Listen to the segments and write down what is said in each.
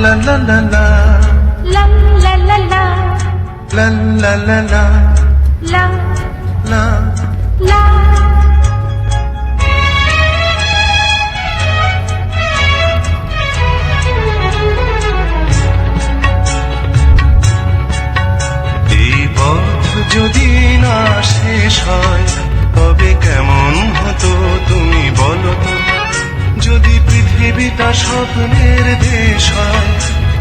La la la la, la la la la, la la la la, la la. la। এই পথ যদি না শেষ হয় তবে কেমন হতো তুমি বলো তো। যদি পৃথিবীটা স্বপ্নের দেশ হয়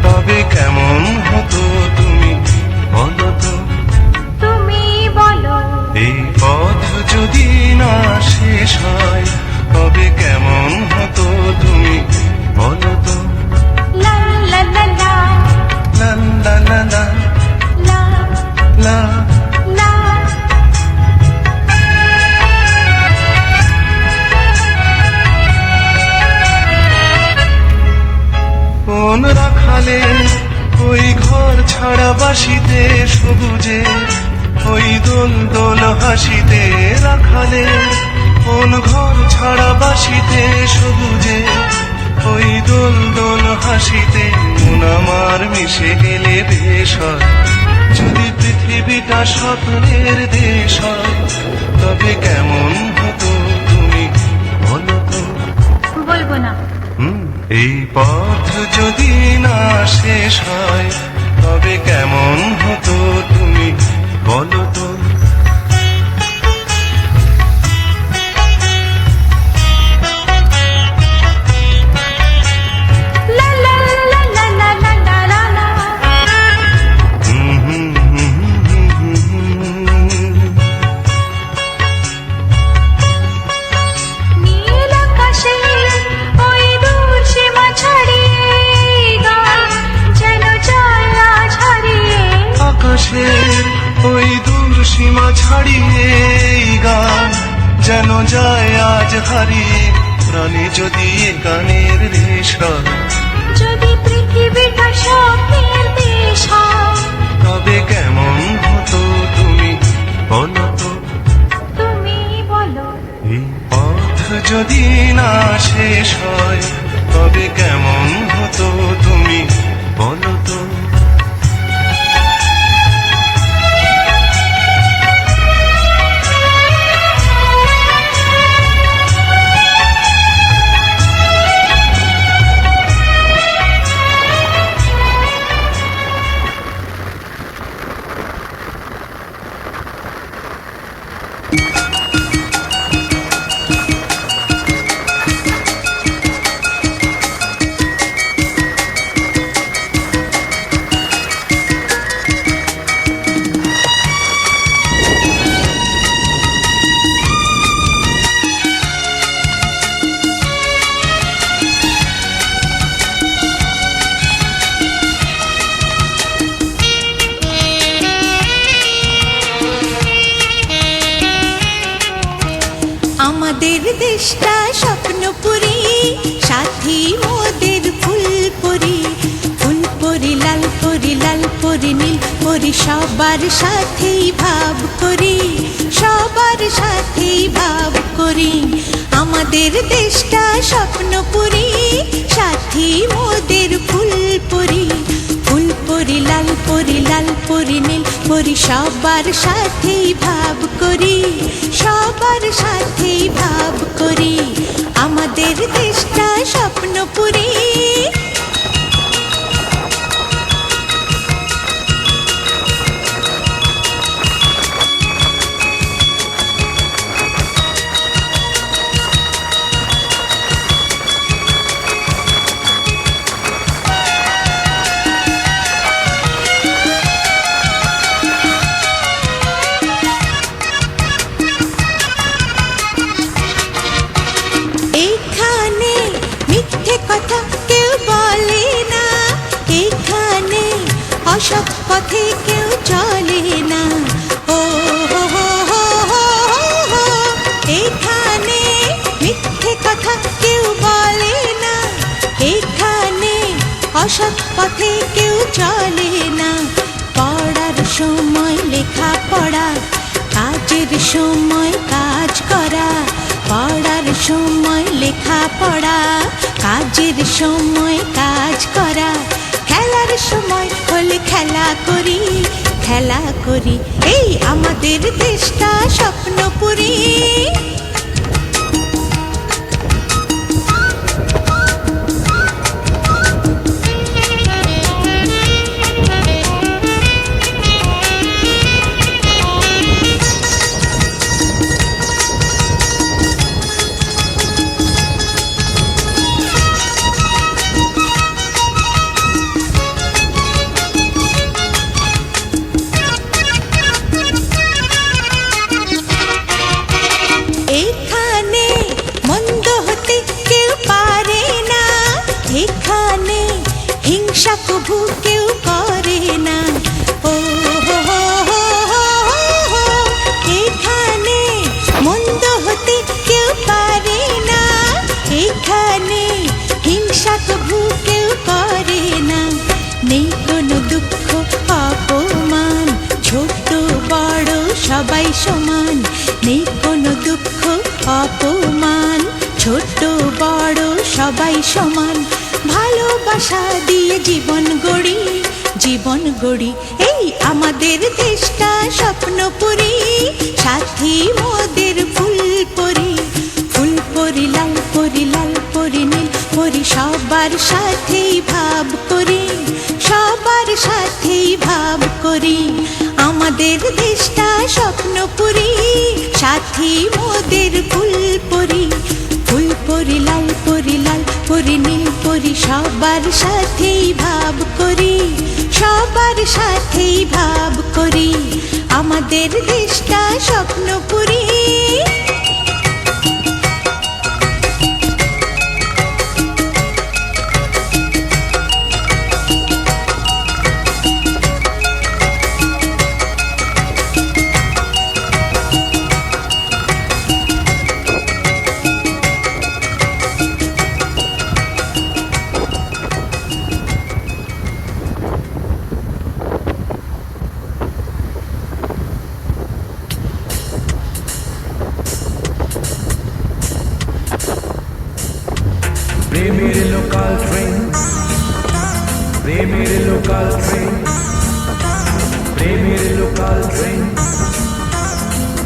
তবে কেমন হতো তুমি বলো তো। তুমি বলো এই পথ যদি না শেষ হয় তবে কেমন হতো তুমি বলো তো। লা লা লা লা, লা লা লা লা, লা লা। লা। কোন রাখালে ওই ঘর ছাড়া বাসিতে সবুজে ওই দোল দোল হাসিতে রাখালে কোন ঘর ছাড়া বাসিতে সবুজে ওই দোল দোল হাসিতে মন আমার মিশে গেলে বেশ হয়। যদি পৃথিবীটা স্বপ্নের দেশ হয় তবে কেমন হতো তুমি বলো তো। বলবো না। এই পথ যদি না শেষ হয় তবে কেমন হতো তুমি বলো তো। লা লা লা লা লা লা লা লা লা। নীল আকাশে ওই দূর সীমা ছাড়িয়ে গান যেন যায় আজ হারিয়ে। আকাশের ওই দূর সীমা ছাড়িয়ে এই গান যেন যায় আজ হারিয়ে। প্রাণে যদি এ গানের রেশ হয় যদি পৃথিবীটা স্বপ্নের দেশ হয় তবে কেমন হতো তুমি বলো তো। তুমি বলো এই পথ যদি না শেষ হয় তবে কেমন হতো তুমি বলো তো। আমাদের দেশটা স্বপ্নপুরী, সাথী মোদের ফুলপুরি। ফুলপুরি লাল পরি, লাল পরি নীল পরি, সবার সাথেই ভাব করি, সবার সাথেই ভাব করি। আমাদের দেশটা স্বপ্নপুরী, সাথী মোদের ফুলপুরি। ফুলপুরি লাল পরি, লাল পরি নীল পরি, সবার সাথেই ভাব করি, সবার সাথেই ভাব করি। আমাদের দেশটা স্বপ্নপুরী। এখানে মিথ্যে কথা কেউ বলে না, এখানে অসৎ পথে কেউ চলে না। ও হো হো হো হো হো, এখানে মিথ্যে কথা কেউ বলে না, এখানে অসৎ পথে কেউ চলে না। পড়ার সময় লেখা পড়া, কাজের সময় কাজ করা। পড়ার সময় লেখা পড়া, কাজের সময় কাজ করা। করি খেলা করি, এই আমাদের দেশটা স্বপ্নপুরী। এখানে মন্দ হতে কেউ পারে না, এখানে হিংসা কভু কেউ করে না। ও হো হো হো হো হো, এখানে মন্দ হতে কেউ পারে না, এখানে হিংসা কভু কেউ করে না। নেই কোনো দুঃখ অপমান, ছোট বড় সবাই সমান। নেই কোনো দুঃখ অপমান, ছোট বড় সবাই সমান। ভালোবাসা দিয়ে জীবন গড়ি, জীবন গড়ি, এই আমাদের দেশটা স্বপ্নপুরী। সাথী মোদের ফুল পরি, ফুল পরি লাল পরি, লাল পরি নীল পরি, সবার সাথেই ভাব করি, সবার সাথেই ভাব করি। আমাদের দেশটা স্বপ্নপুরী, সাথী মোদের ফুল পরি, ফুল পরি লাল পরি, লাল পরি নীল পরি, সবার সাথেই ভাব করি, সবার সাথেই ভাব করি। আমাদের দেশটা স্বপ্নপুরী। প্রেমের লোকাল ট্রেন, প্রেমের লোকাল ট্রেন, প্রেমের লোকাল ট্রেন,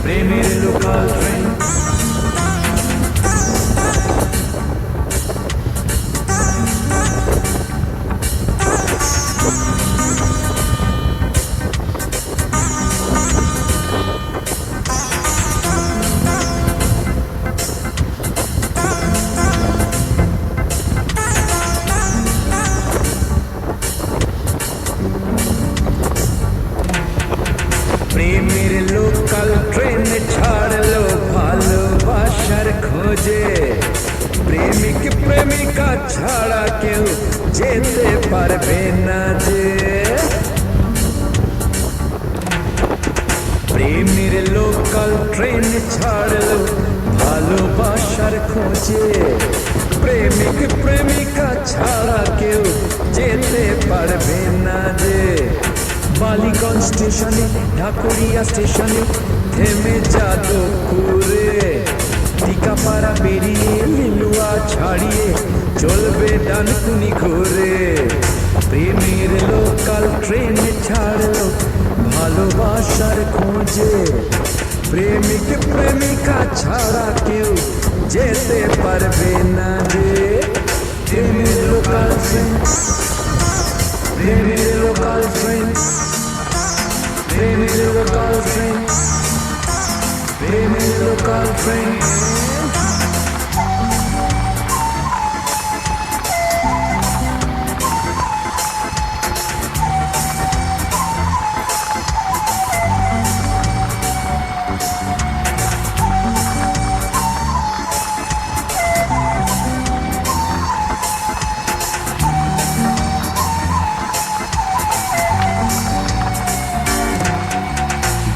প্রেমের লোকাল ট্রেন। প্রেমের লোকাল ট্রেন ছাড়লো ভালোবাসার খোঁজে, প্রেমিক প্রেমিকা ছাড়া কেউ যেতে পারবে না যে। প্রেমের লোকাল ট্রেন ছাড়লো ভালোবাসার খোঁজে, প্রেমিক প্রেমিকা ছাড়া কেউ যেতে পারবে না যে। বালিগঞ্জ স্টেশনে, ঢাকুরিয়া স্টেশনে থেমে যাদবপুরে, টিকাপাড়া বেরিয়ে লিলুয়া ছাড়িয়ে চলবে ডানকুনি ঘুরে। প্রেমের লোকাল ট্রেন ছাড়লো ভালোবাসার খোঁজে, প্রেমিক প্রেমিকা ছাড়া কেউ যেতে পারবে না যে। প্রেমের লোকাল ট্রেন, প্রেমের লোকাল ট্রেন, প্রেমের লোকাল ট্রেন, প্রেমের লোকাল ট্রেন।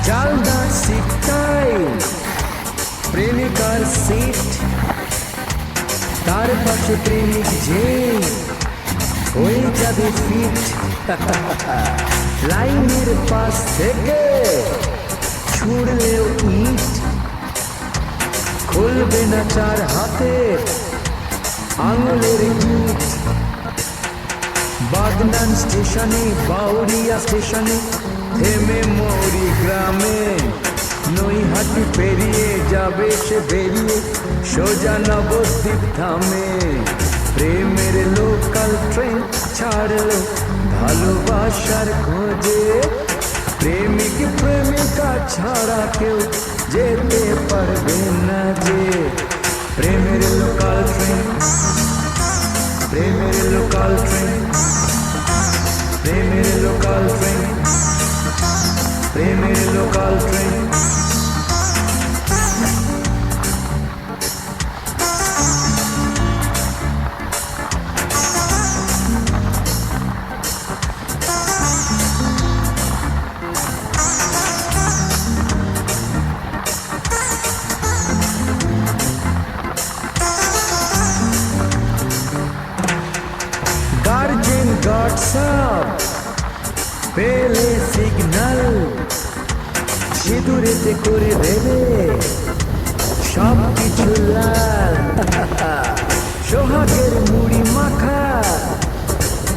জালদার সিটটাই প্রেমিকার সিট, তার পাশে প্রেমিক যে হয়ে যাবে ফিট। লাইনের পাশ থেকে ছুড়লেও ইট, খুলবে না চার হাতে আঙুলের ইট। বাগনান স্টেশনে বাউরিয়া স্টেশনে থেমে মৌরি গ্রামে নৈহাটি পেরিয়ে যাবে সে বেরিয়ে সোজা নবদ্বীপ থামে প্রেমের লোকাল ট্রেন ছাড়লো ভালোবাসার খোঁজে প্রেমিক প্রেমিকা ছাড়া কেউ যেতে পারবে না যে প্রেমের লোকাল ট্রেন প্রেমের লোকাল ট্রেন প্রেমের লোকাল ট্রেন প্রেমের লোকাল ট্রেন গার্জেন হোয়াটসঅ্যাপ পেলে সিগন্যাল সিঁদুরেতে করে দেবে সব কিছু লাল সোহাগের মুড়ি মাখা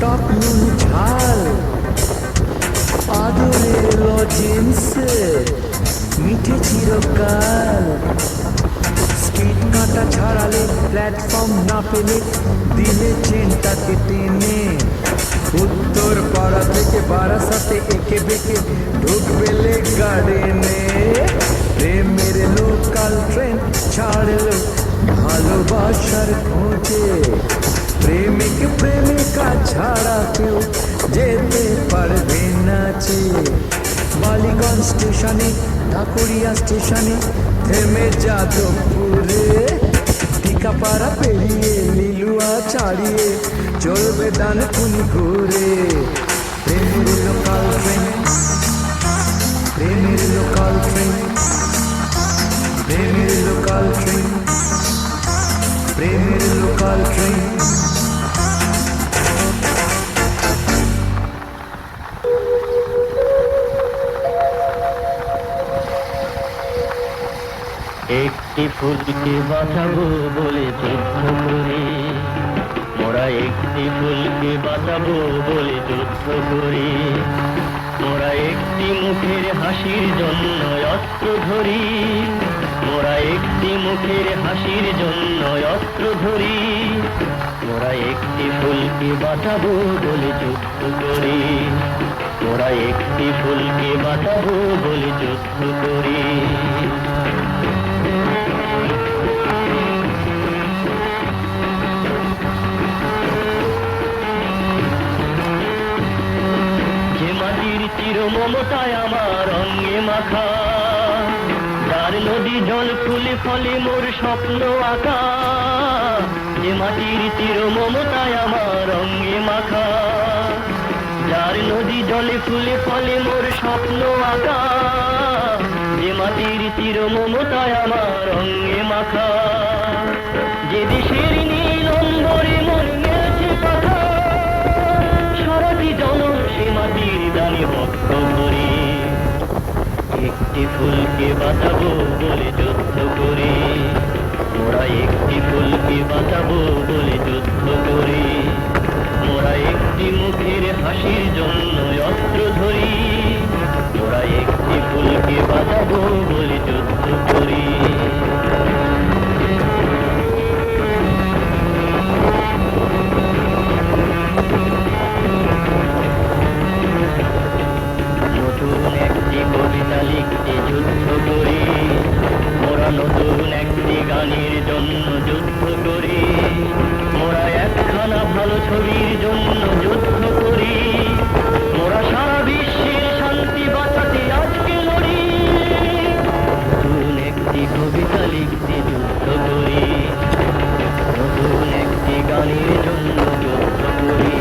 টক নুন ঝাল আদরের লজেন্স মিঠে চিরকাল স্পিড কাঁটা ছাড়ালে প্ল্যাটফর্ম না পেলে দিলে চেনটাকে টেনে উত্তর পাড়া থেকে বারাসাতে এঁকে বেঁকে ঢুকবে লেক গার্ডেনে প্রেমের লোকাল ট্রেন ছাড়লো ভালোবাসার খোঁজে প্রেমিক প্রেমিকা ছাড়া কেউ যেতে পারবে না যে বালিগঞ্জ স্টেশনে ঢাকুরিয়া স্টেশনে থেমে যাদবপুরে টিকাপাড়া পেরিয়ে লিলুয়া ছাড়িয়ে চলবে ডানকুনি ঘুরে প্রেমের লোকাল ট্রেন প্রেমের লোকাল ট্রেন প্রেমের লোকাল ট্রেন প্রেমের লোকাল ট্রেন একটি ফুলকে বাঁচাবো বলে যুদ্ধ করি মোরা একটি ফুলকে বাঁচাবো বলে যুদ্ধ করি মোরা একটি মুখের হাসির জন্য অস্ত্র ধরি মোরা একটি মুখের হাসির জন্য অস্ত্র ধরি মোরা একটি ফুলকে বাঁচাবো বলে যুদ্ধ করি মোরা একটি ফুলকে বাঁচাবো বলে যুদ্ধ করি চির মমতায় আমার অঙ্গে মাখা যার নদী জল ফুলে ফলে মোর স্বপ্ন আঁকা যে মাটির চির মমতায় আমার অঙ্গে মাখা যার নদী জলে ফুলে ফলে মোর স্বপ্ন আঁকা যে মাটির চির মমতায় আমার অঙ্গে মাখা যে দেশের নীল অম্বরে মন মেলছে পাখা সারাটি জনম সে মাটির দানে ভক্ত করি একটি ফুলকে বাঁচাবো বলে যুদ্ধ করি মোরা একটি ফুলকে বাঁচাবো বলে যুদ্ধ করি মোরা একটি মুখের হাসির জন্য অস্ত্র ধরি মোরা একটি ফুলকে বাঁচাবো বলে যুদ্ধ করি নতুন একটি কবিতা লিখতে যুদ্ধ করি মোরা নতুন একটি গানের জন্য যুদ্ধ করি মোরা একখানা ভালো ছবির জন্য যুদ্ধ করি মোরা সারা বিশ্বের শান্তি বাঁচাতে আজকে লড়ি নতুন একটি কবিতা লিখতে যুদ্ধ করি নতুন একটি গানের জন্য যুদ্ধ করি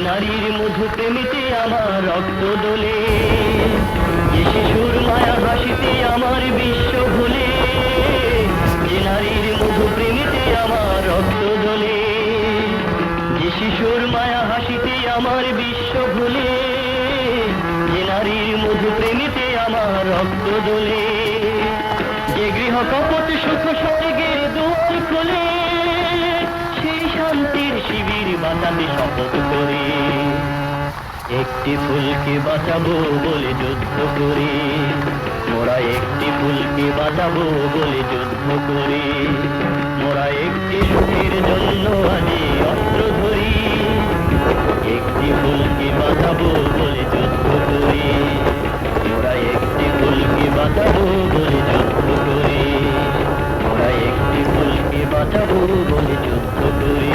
নারীর মধু প্রেমিতে আমার রক্ত দোলে যে শিশুর মায়া হাসিতে আমার বিশ্ব ভুলে যে নারীর মধু প্রেমিতে আমার রক্ত দোলে যে শিশুর মায়া হাসিতে আমার বিশ্ব ভুলে যে নারীর মধু প্রেমিতে আমার রক্ত দোলে, যে গৃহ কপট সুখ স্বর্গের দুয়ার খোলে, সেই শান্তির শিবির বাঁচাতে শপথ করে, একটি ফুলকে বাঁচাবো বলে যুদ্ধ করে, মোরা একটি ফুলকে বাঁচাবো বলে যুদ্ধ করে, মোরা একটি সুখের জন্য আজ অস্ত্র ধরি, একটি ফুলকে বাঁচাবো বলে যুদ্ধ করি, মোরা একটি ফুলকে বাঁচাবো বলে যুদ্ধ করি, মোরা একটি ফুলকে বাঁচাবো বলে যুদ্ধ করি,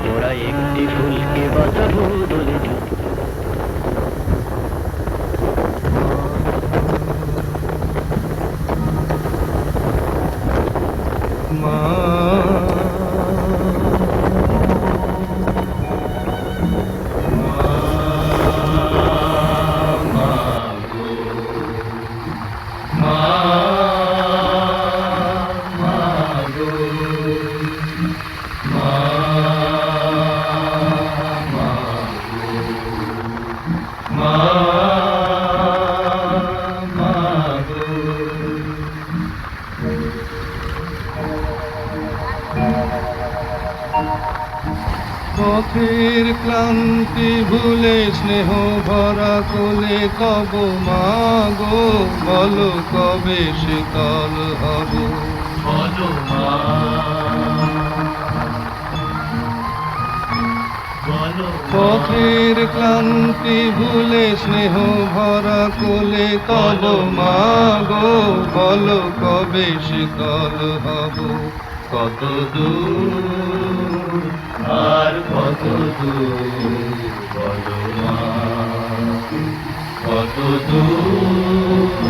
মোরা একটি ফুলকে বাঁচাবো বলে যুদ্ধ। পথের ক্লান্তি ভুলে স্নেহ ভরা কোলে কব মাগো, বলো কবে শীতল হব, বলো মা, পথের ক্লান্তি ভুলে স্নেহ ভরা কোলে তব মাগো, বলো কবে শীতল হব, কত দূর আর কত দূর, বলো মা, কত দূর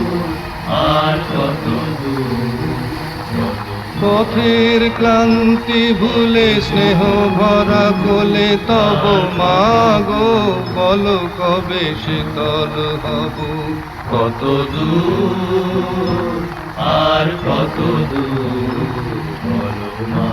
আর কত দূর, পথের ক্লান্তি ভুলে স্নেহ ভরা কোলে তব মাগো, বলো কবে শীতল হব, কত দূর আর কত দূর, বলো মা।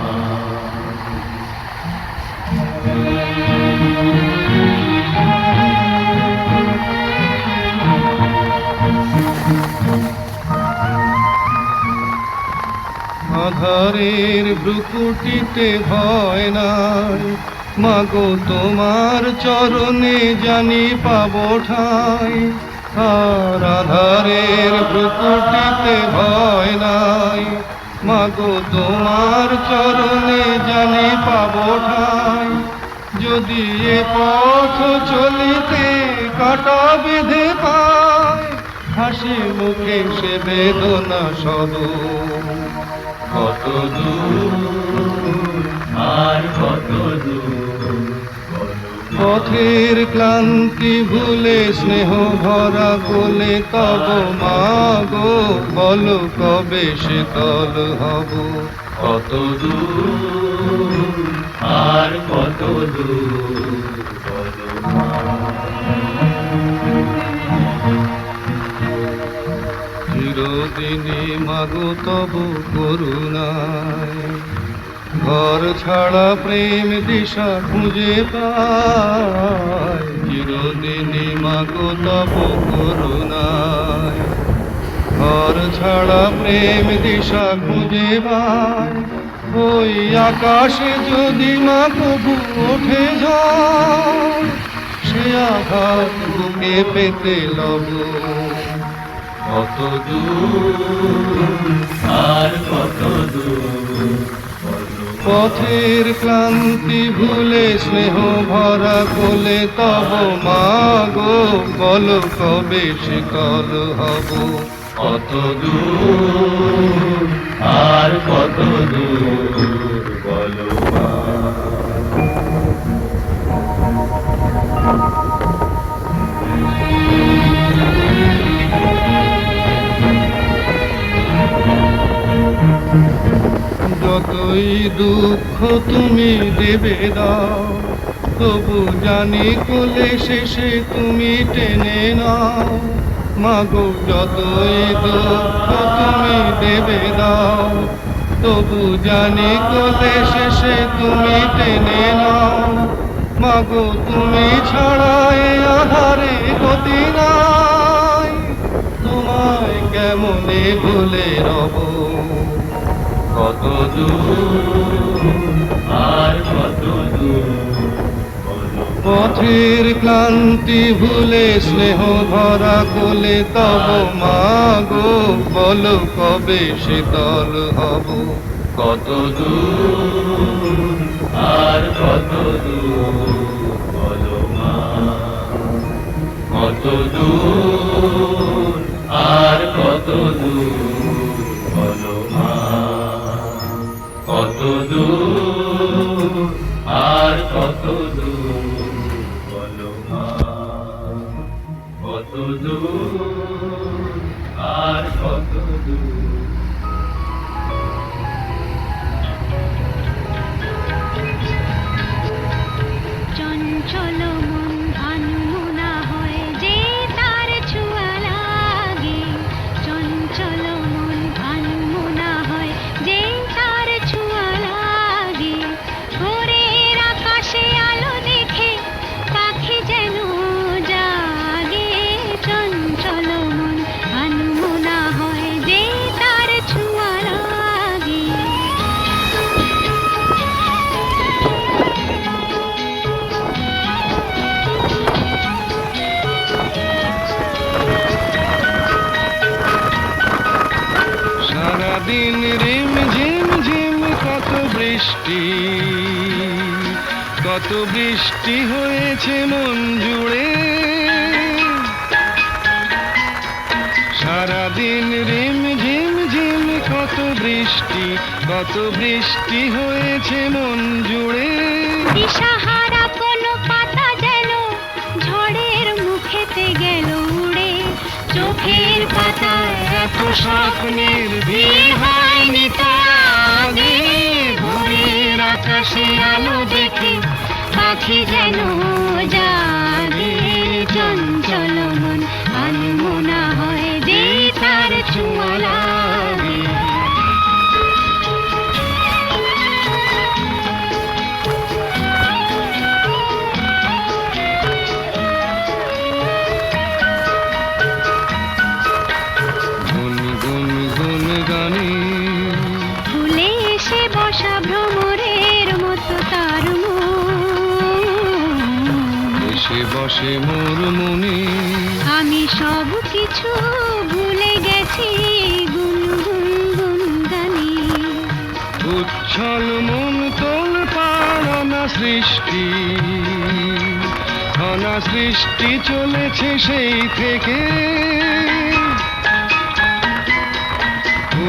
আধারের ব্রুকুটিতে ভয় নাই, মাগো তোমার চরণে জানি পাবো ঠাই, আর আধারের ব্রুকুটিতে ভয় নাই, মাগো তোমার চরণে জানি পাবো ঠাই, যদি এ পথ চলিতে কাটা বেঁধে পায়, হাসি মুখে সে বেদনা সব, কত দূর আর কত দূর, পথের ক্লান্তি ভুলে স্নেহ ভরা কোলে তব মাগো, বলো কবে শীতল হব, কত দূর আর কত দূর, বলো মা। চিরদিনে মাগো তব করুণায়, ঘর ছাড়া প্রেম দিশা খুঁজে পায়, চিরদিনে মাগো তব করুণায়, ঘর ছাড়া প্রেম দিশা খুঁজে পায়, ওই আকাশে যদি মাগো ওঠে ঝড়, সে আঘাত বুকে পেতে লব, কত দূর আর কত দূর, পথের ক্লান্তি ভুলে স্নেহ ভরা কোলে তব মাগো, বলো কবে শীতল হব, কত দূর আর কত দূর, বলো মা। যতই দুঃখ তুমি দেবে দাও, তবু জানি কোলে শেষে তুমি টেনে নাও, মাগো যতই দুঃখ তুমি দেবে দাও, তবু জানি কোলে শেষে তুমি টেনে নাও, মাগো তুমি ছাড়া এ আধারে গতি নাই, তোমার ভুলে রব। কত দূর আর কত দূর পথের ক্লান্তি ভুলে স্নেহ ধরা কোলে তব মাগো, বলো কবে শীতল হব। কত দূর আর কত দূর বলো মা, কত দূর আর কত দূর বলো মা, কত দূর আর কত দূর বলো মা, কত দূর আর কত দূর। চঞ্চল মন আনমনা হয় যে তার ছোঁয়া লাগে, চঞ্চল মন আনমনা হয় যে তার ছোঁয়া লাগে। ভোরের আকাশে আলো দেখে পাখি যেন জাগে, চঞ্চল মন আনমনা হয় যে তার ছোঁয়া লাগে। সারাদিন রিম ঝিম ঝিম কত বৃষ্টি, কত বৃষ্টি হয়েছে মন জুড়ে। সারাদিন রিম ঝিম ঝিম কত বৃষ্টি, কত বৃষ্টি হয়েছে মন জুড়ে। দিশাহারা কোনো পাতা যেন ঝড়ের মুখেতে গেল উড়ে, চোখের পাতায় এত স্বপ্নের ভিড় হয়নি তো আগে। ভোরের আকাশে আলো দেখে পাখি যেন জাগে, চঞ্চল মন আনমনা হয় যে তার ছোঁয়া লাগে। গুন গুন গুন গানে ভুলে এসে বসা ভ্রমরের মতো তার মন, এসে বসে মোর মনে। আমি সব কিছু ভুলে গেছি গুন গুন গুন গানে। উচ্ছল মন তোল পাড়না সৃষ্টি, অনা সৃষ্টি চলেছে সেই থেকে।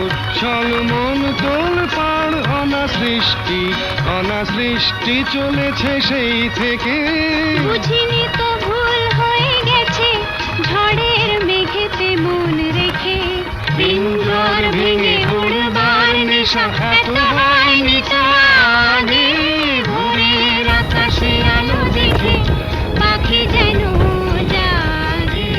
উচ্ছল মন তোল পাড় অনা সৃষ্টি, অনা সৃষ্টি চলেছে সেই থেকে। বুঝিনি তো ভুল হয়ে গেছে ঝড়ের মেঘেতে মন রেখে, পিঞ্জর ভেঙে উড়বার নেশা এত হয়নি তো আগে। ভোরের আকাশে আলো দেখে পাখি যেন জাগে,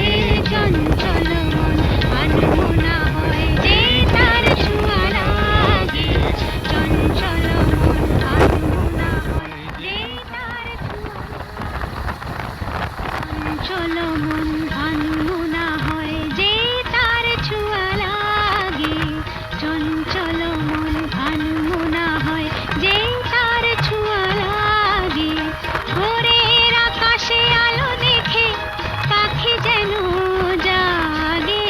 চঞ্চল মন আনমনা হয় যে তার ছোঁয়া লাগে, চঞ্চল মন আনমনা হয় যে তার চঞ্চল মন আনমনা হয় যে তার ছোঁয়া লাগে, চঞ্চল মন আনমনা হয় যে তার ছোঁয়া লাগে। ভোরের আকাশে আলো দেখে পাখি যেন জাগে,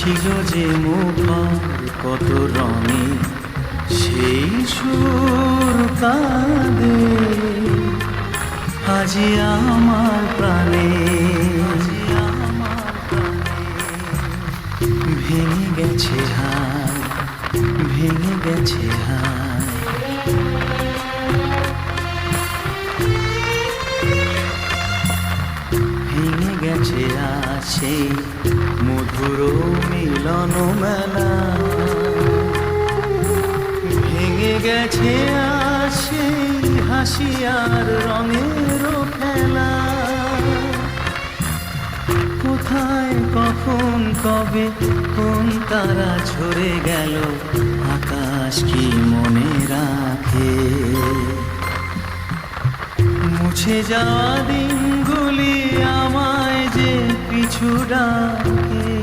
ছিল যে মুখর কত রঙে সেই সুর কাঁদে আজি আমার প্রাণে ভেঙে গেছে হায় ভেঙে গেছে হায় ভেঙে গেছে আছে মধুর মিলন মেলা ভেঙে গেছে আছে হাসি আর রঙের খেলা কোথায় কখন কবে কোন তারা ঝরে গেল আকাশ কি মনে রাখে মুছে যাওয়া দিনগুলি আমায় যে পিছু ডাকে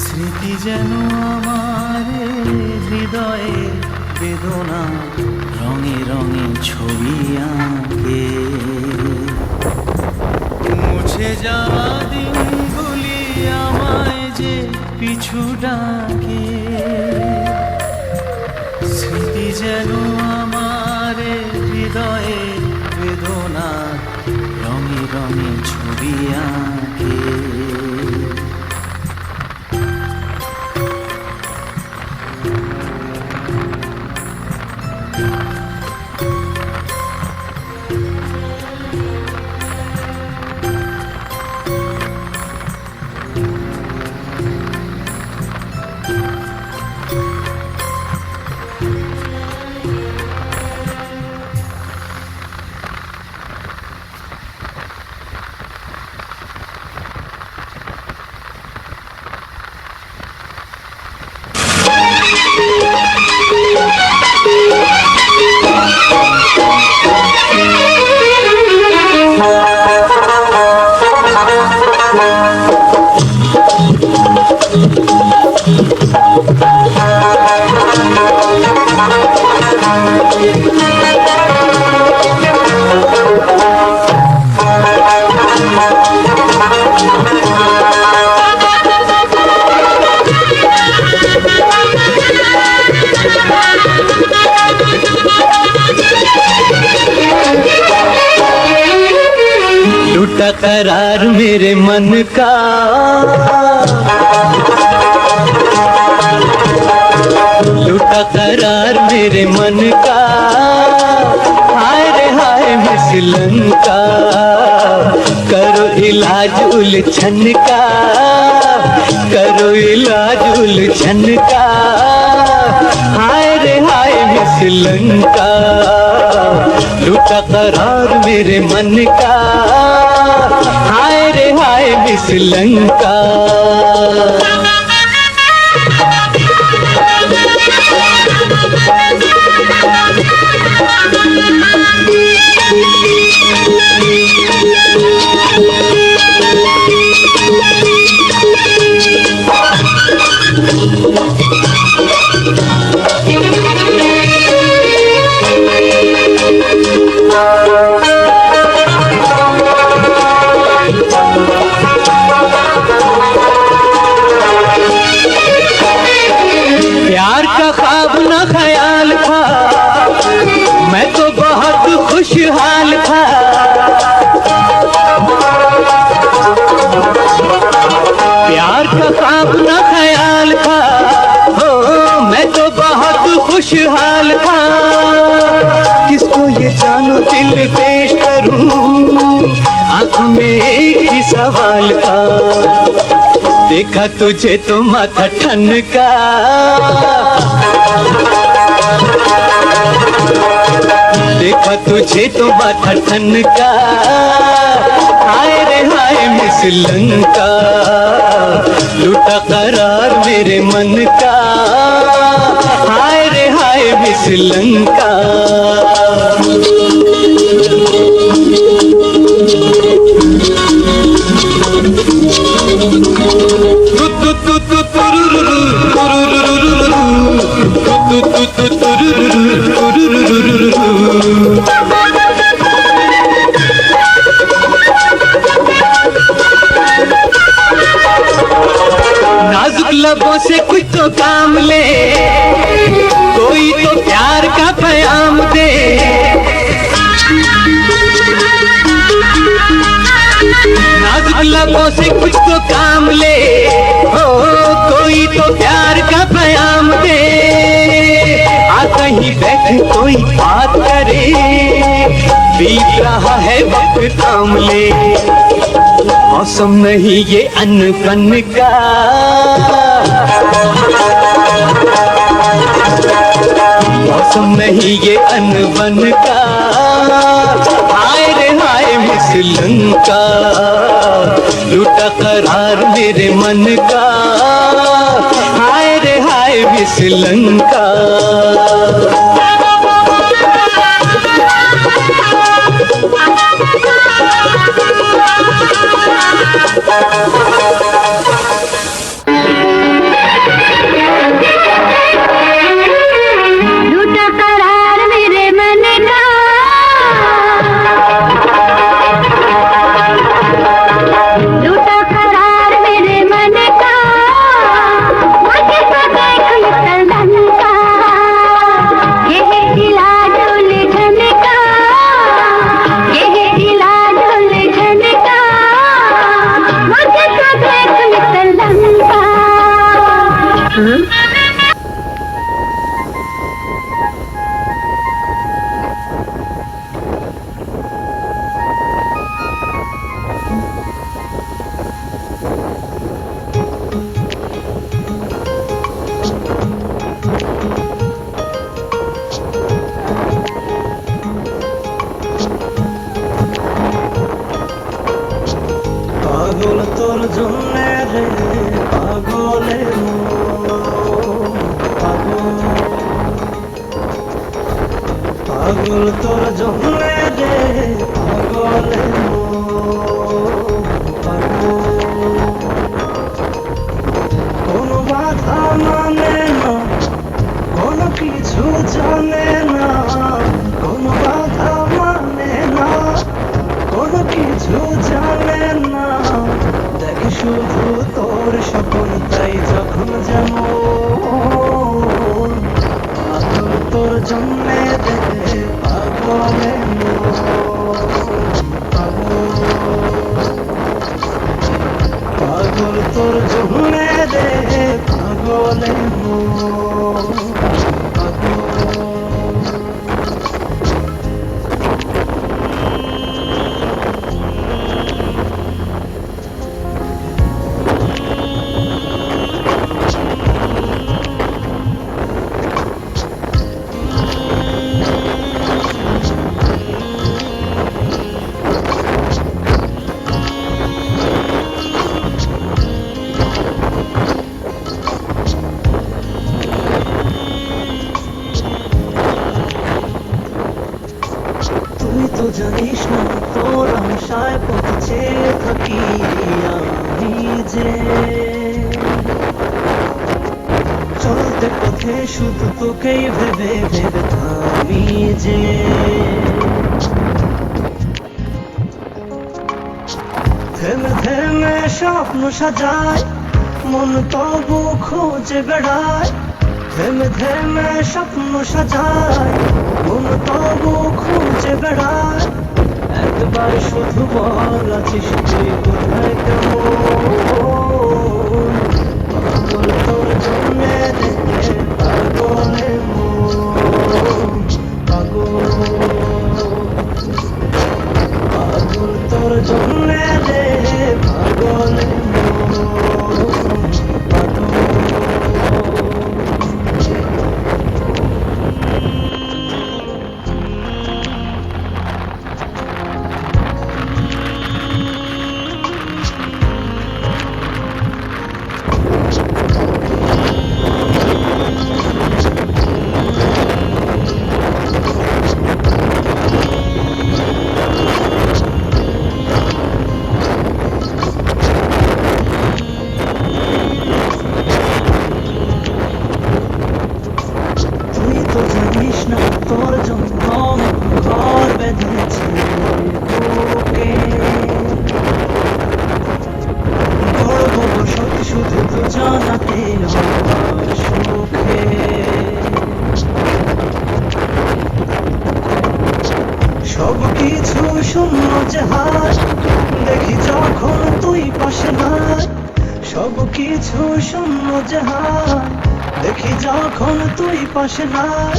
স্মৃতি যেন আমার হৃদয়ে বেদনা রঙে রঙে ছবি আঁকে মুছে যাওয়া দিনগুলি আমায় যে পিছু ডাকে স্মৃতি যেন আমার হৃদয়ে বেদনা রঙে রঙে ছবি আঁকে टूटा करार मेरे मन का टूटा करार मेरे मन का हाय रे हाय मिसलन का करो इलाज उलझन का करो इलाज उलझन का हाय रे हाय मिसलन का टूटा करार मेरे मन का हाय रे हाय मिसलन का प्यार का ख्वाब न ख्याल था मैं तो बहुत खुशहाल था प्यार का ख्वाब न ख्याल था हो मैं तो बहुत खुशहाल था किसको ये जानो दिल पेश करूं आंखों में एक ही सवाल था देखा तुझे तो माथा ठनका देखा तुझे तो माथा ठनका हाय रे हाय मिसलन का लूटा करार मेरे मन का हाय रे हाय मिसलन का लबों से कुछ तो काम ले, कोई तो प्यार का पैगाम दे। नाजुक लबों से कुछ तो काम ले, हो कोई तो प्यार का पैगाम दे। आ कहीं बैठे कोई बात करे, बीत रहा है वक्त थाम ले। मौसम नहीं ये अनबन का, मौसम नहीं ये अनबन का। हाय रे हाय मिसलन का, लूटा करार मेरे मन का। हाय रे हाय मिसलन का। लूटा करार मेरे मन का, लूटा करार मेरे मन का। मुझे तो देख तलन का, ये है इलाज उलझन का, ये है इलाज उलझन का। मुझे तो देख तलन का। পাগল তোর জন্যে রে পাগলে মন, পাগল তোর জন্যে রে পাগলে মন, কোনো বাধা মানে না, কোনো কিছু জানে না, কোনো বাধা মানে না, কোনো কিছু জানে না। দেখ শুধু তোর স্বপ্ন তাই যখন যেমন, পাগল তোর জন্যে রে পাগলে মন, পাগল তোর জন্যে রে পাগলে মন, পাগল। তুই তো জানিস না তোর আশায় পথ চেয়ে থাকি আমি যে, চলতে পথে শুধু তোকেই ভেবে ভেবে থামি যে। থেমে থেমে স্বপ্ন সাজায় মন তবু খোঁজে বেড়ায়, থেমে থেমে স্বপ্ন সাজায় মন তবু খুঁজে বেড়ায়। একবার শুধু বল আছিস তুই কোথায় কেমন, পাগল তোর জন্যে রে পাগলে মন, পাগল, পাগল তোর জন্যে রে পাগলে মন, পাগল। সব কিছু শূন্য জাহান, দেখি যখন তুই পাশে নাই,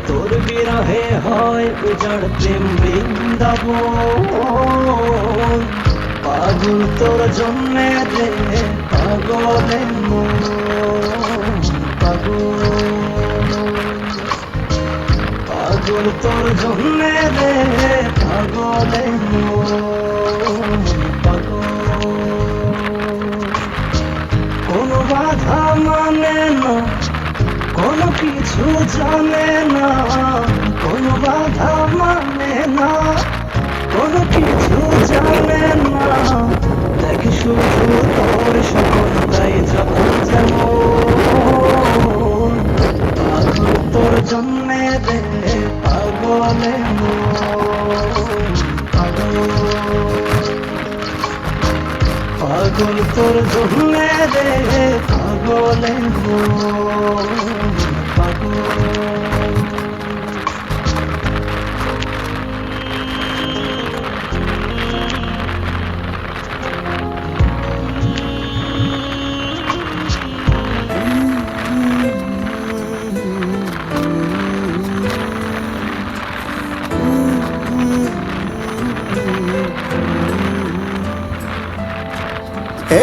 তোর বিরহে হয় উজাড় প্রেম বৃন্দাবন। পাগল তোর জন্যে রে পাগলে মন, পাগল পাগল তোর জন্যে রে পাগলে মন, পাগল। কোনো বাধা মানে না, কোনো কিছু জানে না, কোনো বাধা মানে না, কোনো কিছু জানে না। দেখি শুধু তোর সকলটাই যখন যেমন, পাগল তোর জন্যে রে পাগলে মন, পাগল পাগল তোর জন্যে রে পাগলে মন, পাগল।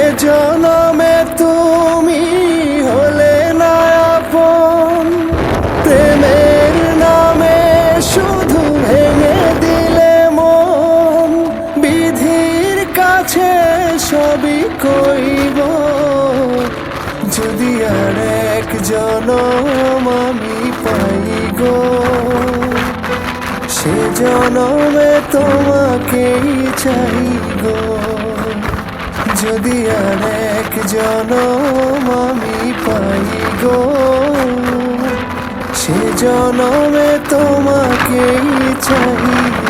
এ জনমে তুমি হলে না আপন, প্রেমের নামে শুধু ভেঙে দিলে মন। বিধির কাছে সবই কইব, যদি আর এক জনম আমি পাই গো, সে জনমে তোমাকেই চাই গো। যদি আর এক জনম আমি পাই গো, সে জনমে তোমাকেই চাই।